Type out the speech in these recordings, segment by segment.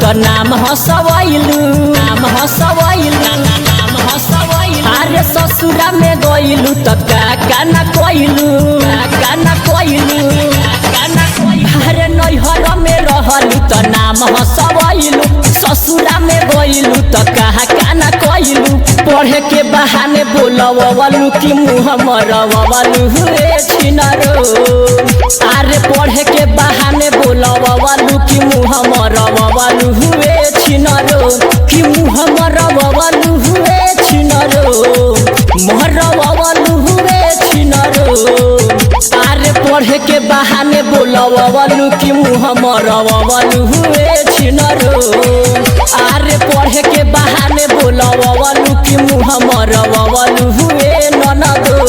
तो नाम हसवैलू अरे ससुरा में गइलू तो का ना कोइलू अरे नैहर में रहलू तो नाम हसवैलू ससुरा में गइलू तो का ना कोइलू पढ़े के बहाने बोलवलू कि मुँह मरवलू हुए छिनरो अरे पढ़े के बहाने बोलवलू कि मुँह मरवलू हुए छिनरो कि मुँह मरवलू हुए छिनरो मरवलू हुए छिनरो अरे पढ़े के बहाने बोलवलू कि मुँह मरवलू हुए छिनरो अरे पढ़े के बहाने बोलवलू कि मुँह मरवलू हुए ननदो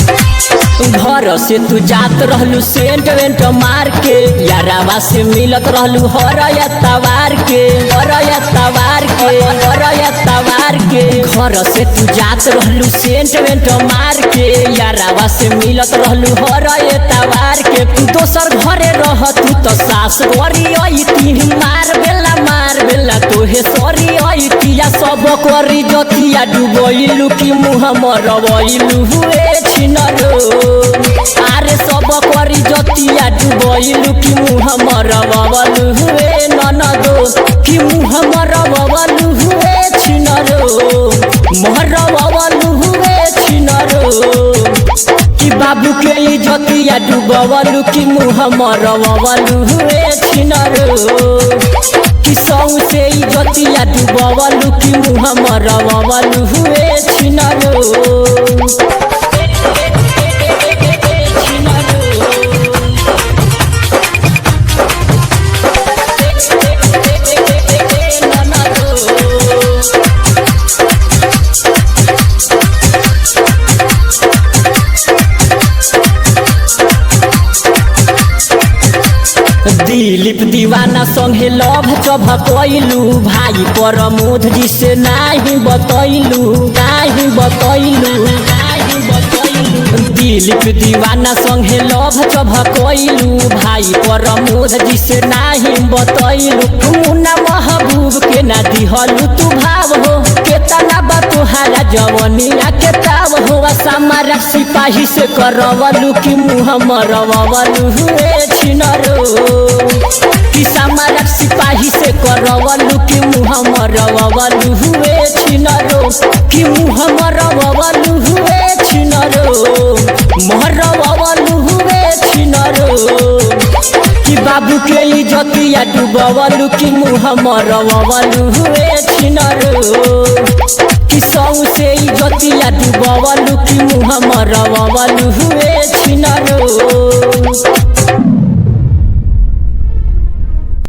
घर से तू जात रहलू सेंट वेंट मार के यारावा से मिलत रहलू हर तवार के घर से तू जात रहलू सेंट वेंट मार के यारावा से मिलत रहलू हर तवार के दोसर घरे रह तू तो सास करी अइती मार बेला तोहे सरी अइतिया सब करी जतिया डुबैलू कि मुँह मरवैलू हुए छिनरो अरे सब करी जतिया डुबैलू कि मुँह मरवलू हुए ननदो कि मुँह मरवलू हुए छिनरो मरवलू हुए छिनरो कि बाबू के जतिया डुबवलू कि मुँह मरवलू हुए छिनरो कि सौ से जतिया डुबवलू कि मुँह मरवलू हुए छिनरो दिलीप दीवाना संगे लव चभकैलू भाई प्रमोद जी से नहीं बतैलू दिलीप दीवाना संगे लव चभकैलू भाई प्रमोद जी से नहीं बतैलू मुन्ना महबूब के ना दिहलू तू भाव हो केतना बा तुहारा जवनिया के ताव हो समारा सिपाही से करवलू कि मुँह मरवलू हुए छिनरो कि समारा सिपाही से करवलू कि मुँह मरवलू हुए छिनरो कि मुँह मरवलू हुए छिनरो मरवलू हुए छिनरो कि बाबू के जतिया डुबवलू कि मुँह मरवलू हुए छिनरो कि सौ से जतिया डुबवलू कि मुँह मरवलू हुए छिनरो।